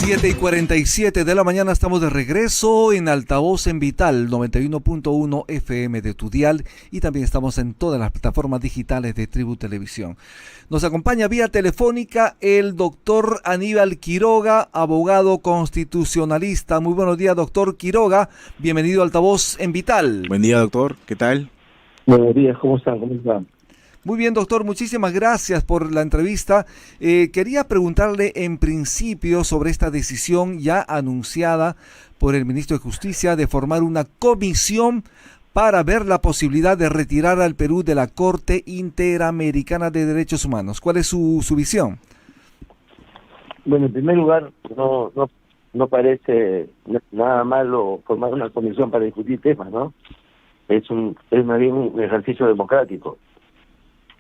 7:47 de la mañana, estamos de regreso en Altavoz en Vital 91.1 FM de tu dial, y también estamos en todas las plataformas digitales de Tribu Televisión. Nos acompaña vía telefónica el doctor Aníbal Quiroga, abogado constitucionalista. Muy buenos días, doctor Quiroga. Bienvenido a Altavoz en Vital. Buen día, doctor. ¿Qué tal? Buenos días, ¿cómo están? ¿Cómo están? Muy bien, doctor, muchísimas gracias por la entrevista. Quería preguntarle en principio sobre esta decisión ya anunciada por el ministro de Justicia de formar una comisión para ver la posibilidad de retirar al Perú de la Corte Interamericana de Derechos Humanos. ¿Cuál es su visión? Bueno, en primer lugar, no parece nada malo formar una comisión para discutir temas, ¿no? Es más bien un ejercicio democrático.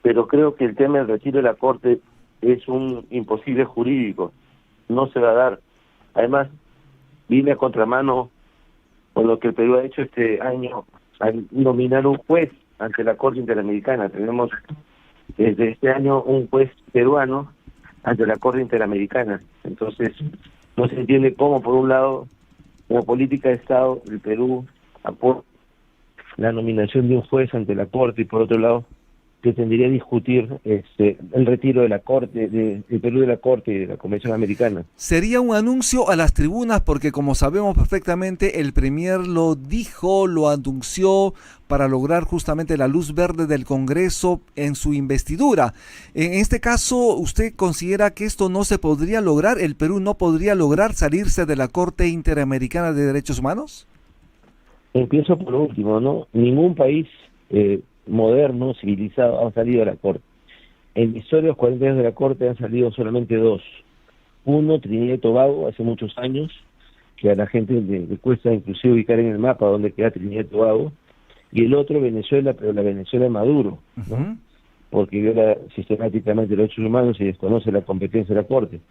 Pero creo que el tema del retiro de la Corte es un imposible jurídico. No se va a dar. Además, viene a contramano con lo que el Perú ha hecho este año al nominar un juez ante la Corte Interamericana. Tenemos desde este año un juez peruano ante la Corte Interamericana. Entonces, no se entiende cómo, por un lado, como política de Estado, el Perú apoya la nominación de un juez ante la Corte, y por otro lado, que tendría que discutir el retiro de la Corte, del Perú de la Corte y de la Convención Americana. Sería un anuncio a las tribunas porque, como sabemos perfectamente, el Premier lo dijo, lo anunció para lograr justamente la luz verde del Congreso en su investidura. En este caso, ¿usted considera que esto no se podría lograr? ¿El Perú no podría lograr salirse de la Corte Interamericana de Derechos Humanos? Empiezo por lo último, ¿no? Ningún país moderno, civilizado, ha salido de la Corte. En la historia de los 40 años de la Corte han salido solamente dos. Uno, Trinidad y Tobago, hace muchos años, que a la gente le cuesta inclusive ubicar en el mapa dónde queda Trinidad y Tobago. Y el otro, Venezuela, pero la Venezuela de Maduro, ¿no? Porque viola sistemáticamente los derechos humanos y desconoce la competencia de la Corte.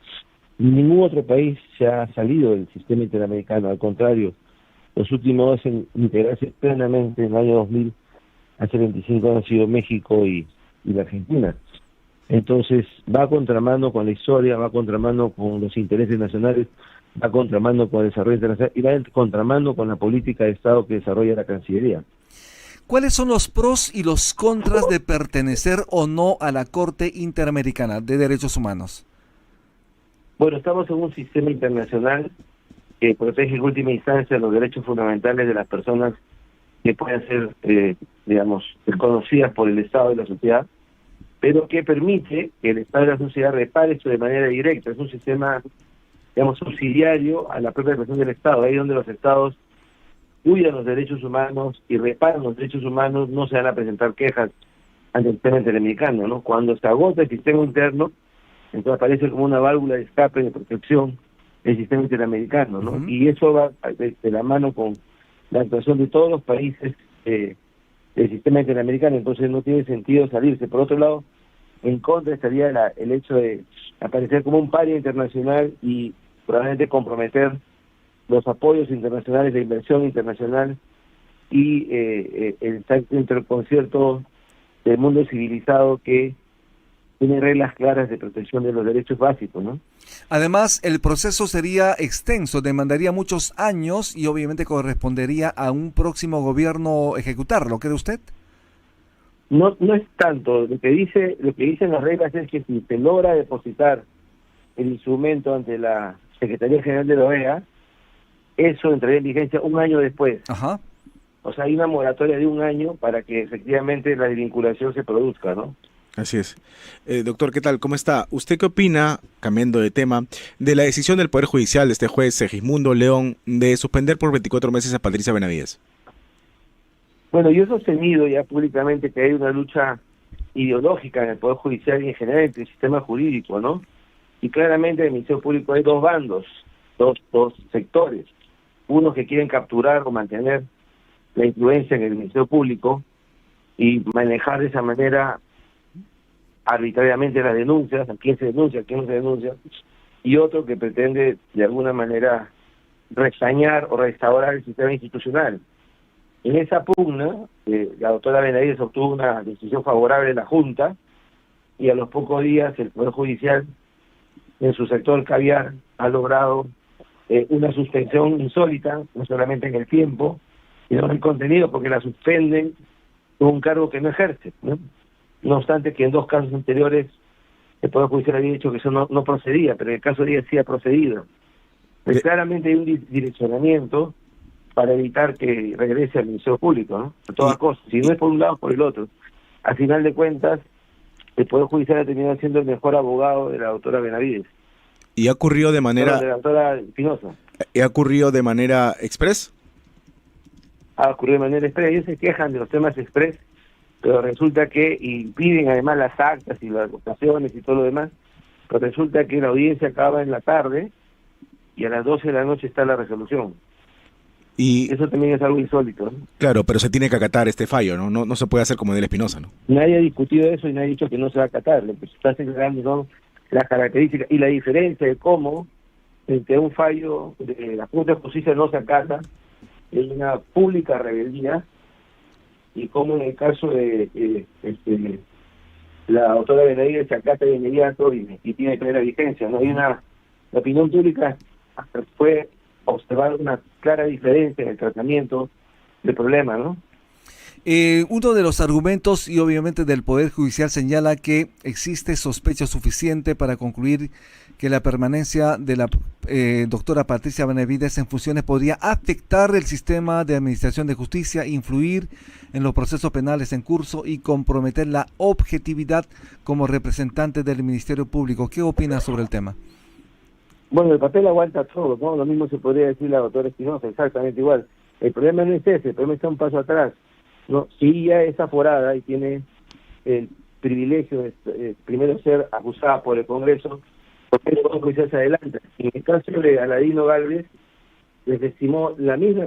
Ningún otro país se ha salido del sistema interamericano, al contrario, los últimos dos en integrarse plenamente en el año 2000. Hace 25 años han sido México y la Argentina. Entonces, va a contramano con la historia, va a contramano con los intereses nacionales, va a contramano con el desarrollo internacional y va a contramano con la política de Estado que desarrolla la Cancillería. ¿Cuáles son los pros y los contras de pertenecer o no a la Corte Interamericana de Derechos Humanos? Bueno, estamos en un sistema internacional que protege en última instancia los derechos fundamentales de las personas que pueden ser, desconocidas por el Estado y la sociedad, pero que permite que el Estado y la sociedad repare esto de manera directa. Es un sistema, subsidiario a la propia persona del Estado. Ahí donde los Estados cuidan los derechos humanos y reparan los derechos humanos, no se van a presentar quejas ante el sistema interamericano, ¿no? Cuando se agota el sistema interno, entonces aparece como una válvula de escape, de protección del sistema interamericano, ¿no? Uh-huh. Y eso va de la mano con la actuación de todos los países del sistema interamericano. Entonces no tiene sentido salirse. Por otro lado, en contra estaría el hecho de aparecer como un paria internacional y probablemente comprometer los apoyos internacionales, la inversión internacional y el estar dentro del concierto del mundo civilizado que tiene reglas claras de protección de los derechos básicos, ¿no? Además, el proceso sería extenso, demandaría muchos años y obviamente correspondería a un próximo gobierno ejecutarlo, ¿cree usted? No es tanto. Lo que dicen las reglas es que si se logra depositar el instrumento ante la Secretaría General de la OEA, eso entraría en vigencia un año después. Ajá. O sea, hay una moratoria de un año para que efectivamente la desvinculación se produzca, ¿no? Así es. Doctor, ¿qué tal? ¿Cómo está? ¿Usted qué opina, cambiando de tema, de la decisión del Poder Judicial de este juez Segismundo León de suspender por 24 meses a Patricia Benavides? Bueno, yo he sostenido ya públicamente que hay una lucha ideológica en el Poder Judicial y en general entre el sistema jurídico, ¿no? Y claramente en el Ministerio Público hay dos bandos, dos sectores. Unos que quieren capturar o mantener la influencia en el Ministerio Público y manejar de esa manera arbitrariamente las denuncias, a quién se denuncia, a quién no se denuncia, y otro que pretende de alguna manera restañar o restaurar el sistema institucional. En esa pugna, la doctora Benavides obtuvo una decisión favorable de la Junta, y a los pocos días el Poder Judicial, en su sector caviar, ha logrado una suspensión insólita, no solamente en el tiempo, sino en el contenido, porque la suspenden con un cargo que no ejerce, ¿no? No obstante que en 2 casos anteriores el Poder Judicial había dicho que eso no procedía, pero en el caso de ella sí ha procedido. Pues claramente hay un direccionamiento para evitar que regrese al Ministerio Público, ¿no? A toda costa, si no es por un lado, por el otro. Al final de cuentas, el Poder Judicial ha terminado siendo el mejor abogado de la doctora Benavides. ¿Y ha ocurrido de manera... de la doctora Espinosa. ¿Ha ocurrido de manera express? Ha ocurrido de manera express. Ellos se quejan de los temas express, pero resulta que impiden además las actas y las votaciones y todo lo demás, pero resulta que la audiencia acaba en la tarde y a las 12 de la noche está la resolución. Y eso también es algo insólito, ¿no? Claro, pero se tiene que acatar este fallo, ¿no? No se puede hacer como Del Espinosa, ¿no? Nadie ha discutido eso y nadie ha dicho que no se va a acatar. Lo que se está señalando son las características y la diferencia de cómo entre un fallo de la Junta de Justicia no se acata es una pública rebeldía, y como en el caso de la autora Benavides se acata de inmediato y tiene plena vigencia, ¿no? La opinión pública fue observar una clara diferencia en el tratamiento del problema, ¿no? Uno de los argumentos y obviamente del Poder Judicial señala que existe sospecha suficiente para concluir que la permanencia de la doctora Patricia Benavides en funciones podría afectar el sistema de administración de justicia, influir en los procesos penales en curso y comprometer la objetividad como representante del Ministerio Público. ¿Qué opina sobre el tema? Bueno, el papel aguanta todo, ¿no? Lo mismo se podría decir la doctora Espinosa, exactamente igual. El problema no es ese, el problema está un paso atrás, ¿no? Si ella es aforada y tiene el privilegio de primero ser acusada por el Congreso, porque el Poder Judicial se adelanta. En el caso de Aladino Gálvez, les estimó la misma.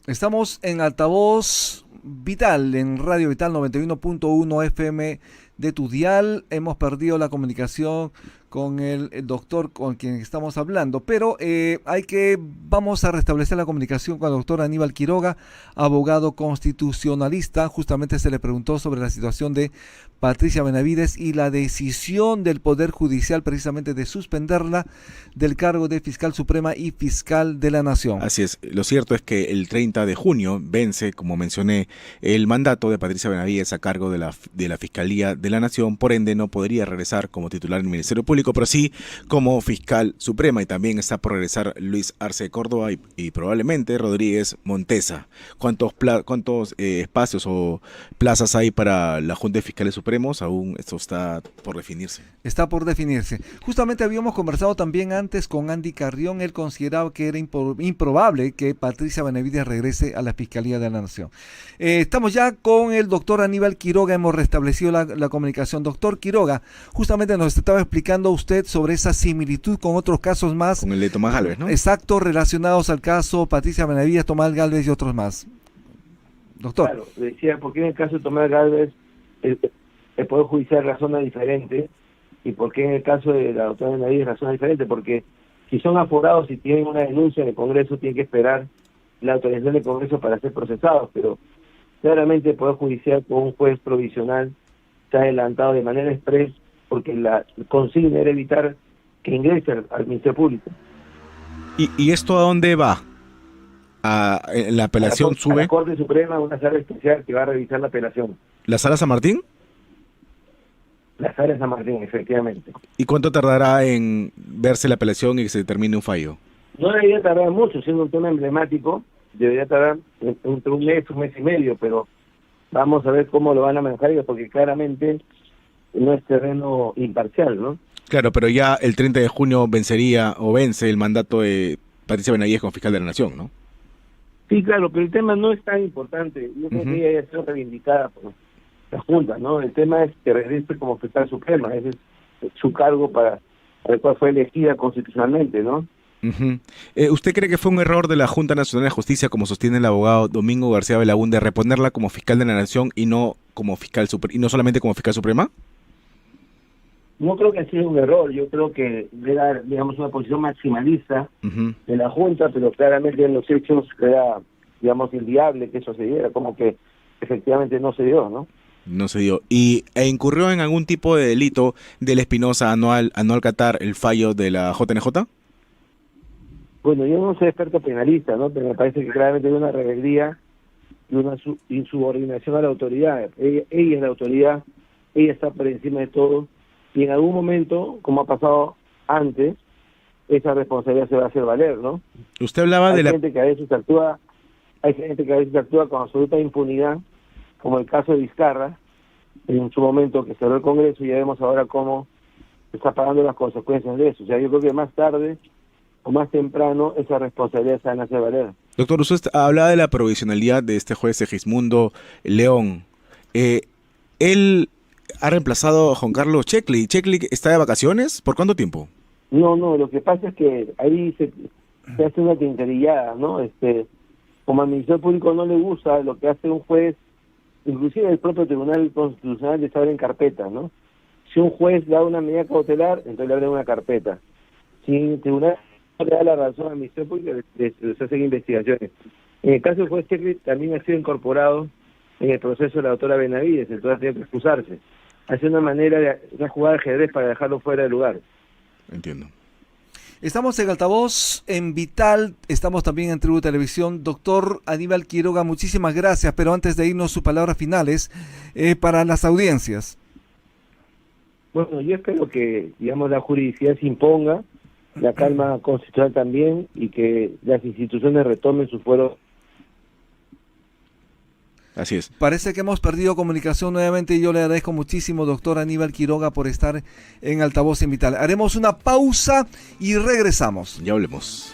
Estamos en Altavoz Vital, en Radio Vital 91.1 FM de tu dial. Hemos perdido la comunicación con el doctor con quien estamos hablando, pero vamos a restablecer la comunicación con el doctor Aníbal Quiroga, abogado constitucionalista. Justamente se le preguntó sobre la situación de Patricia Benavides y la decisión del Poder Judicial precisamente de suspenderla del cargo de fiscal suprema y fiscal de la Nación. Así es, lo cierto es que el 30 de junio vence, como mencioné, el mandato de Patricia Benavides a cargo de la Fiscalía de la Nación, por ende no podría regresar como titular del Ministerio Público, pero sí como fiscal suprema, y también está por regresar Luis Arce de Córdoba y probablemente Rodríguez Montesa. ¿Cuántos espacios o plazas hay para la Junta de Fiscales Supremos? Aún esto está por definirse. Está por definirse. Justamente habíamos conversado también antes con Andy Carrión. Él consideraba que era improbable que Patricia Benavides regrese a la Fiscalía de la Nación. Estamos ya con el doctor Aníbal Quiroga. Hemos restablecido la comunicación. Doctor Quiroga, justamente nos estaba explicando usted sobre esa similitud con otros casos más. Con el de Tomás Gálvez, ¿no? Exacto, relacionados al caso Patricia Benavides, Tomás Gálvez y otros más. Doctor. Claro, decía, porque en el caso de Tomás Gálvez el Poder Judicial razona diferente, y porque en el caso de la doctora Benavides razona diferente, porque si son aforados y tienen una denuncia en el Congreso, tienen que esperar la autorización del Congreso para ser procesados, pero claramente el Poder Judicial con un juez provisional se ha adelantado de manera express, porque la consigna era evitar que ingrese al Ministerio Público. ¿Y esto a dónde va? ¿La apelación sube? A la Corte Suprema, una sala especial que va a revisar la apelación. ¿La sala San Martín? La sala San Martín, efectivamente. ¿Y cuánto tardará en verse la apelación y que se determine un fallo? No debería tardar mucho, siendo un tema emblemático, debería tardar entre un mes y medio, pero vamos a ver cómo lo van a manejar ellos, porque claramente no es terreno imparcial, ¿no? Claro, pero ya el 30 de junio vence el mandato de Patricia Benavides como fiscal de la Nación, ¿no? Sí, claro, pero el tema no es tan importante. Yo creo que ella ya ha sido reivindicada por la Junta, ¿no? El tema es que regrese como fiscal suprema, ese es su cargo para el cual fue elegida constitucionalmente, ¿no? ¿Usted cree que fue un error de la Junta Nacional de Justicia, como sostiene el abogado Domingo García Belaúnde, reponerla como fiscal de la Nación y no como fiscal y no solamente como fiscal suprema? No creo que ha sido un error, yo creo que era, digamos, una posición maximalista de la Junta, pero claramente en los hechos era, digamos, inviable que eso se diera, como que efectivamente no se dio, ¿no? No se dio. ¿E incurrió en algún tipo de delito de la Espinosa al no acatar el fallo de la JNJ? Bueno, yo no soy experto penalista, ¿no? Pero me parece que claramente hay una rebeldía y una insubordinación a la autoridad. Ella es la autoridad, ella está por encima de todo, y en algún momento, como ha pasado antes, esa responsabilidad se va a hacer valer, ¿no? Usted hablaba de Hay gente que a veces actúa con absoluta impunidad, como el caso de Vizcarra, en su momento que cerró el Congreso, y ya vemos ahora cómo está pagando las consecuencias de eso. O sea, yo creo que más tarde o más temprano esa responsabilidad se van a hacer valer. Doctor, usted hablaba de la provisionalidad de este juez Segismundo León. Él ha reemplazado a Juan Carlos Checli. ¿Checli está de vacaciones? ¿Por cuánto tiempo? No, lo que pasa es que ahí se hace una tinterillada, ¿no? Como administrador público no le gusta lo que hace un juez, inclusive el propio Tribunal Constitucional les abre en carpeta, ¿no? Si un juez da una medida cautelar, entonces le abre una carpeta. Si el tribunal le da la razón al Ministerio Público, se hacen investigaciones. En el caso del juez Checli también ha sido incorporado en el proceso de la doctora Benavides, entonces ha tenido que excusarse. Hace una jugada de ajedrez para dejarlo fuera de lugar. Entiendo. Estamos en Altavoz, en Vital, estamos también en Tribu Televisión. Doctor Aníbal Quiroga, muchísimas gracias, pero antes de irnos, sus palabras finales para las audiencias. Bueno, yo espero que, digamos, la juridicidad se imponga, la calma constitucional también, y que las instituciones retomen su fuero. Así es. Parece que hemos perdido comunicación nuevamente y yo le agradezco muchísimo, doctor Aníbal Quiroga, por estar en Altavoz en Vital. Haremos una pausa y regresamos. Ya hablemos.